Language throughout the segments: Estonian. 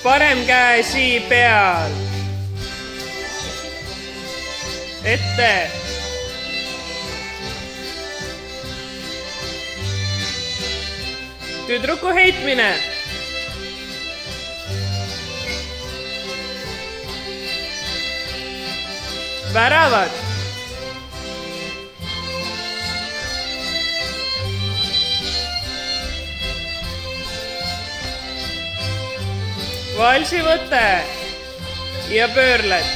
parem käe sii peal. Ette. Tüdruku heitmine. Väravad. Valsivõte ja pöörled.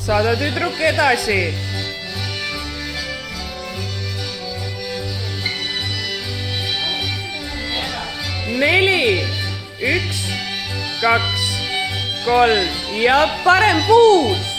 Saada tüdruk edasi. Neli, 1, 2, 3 ja parem puus.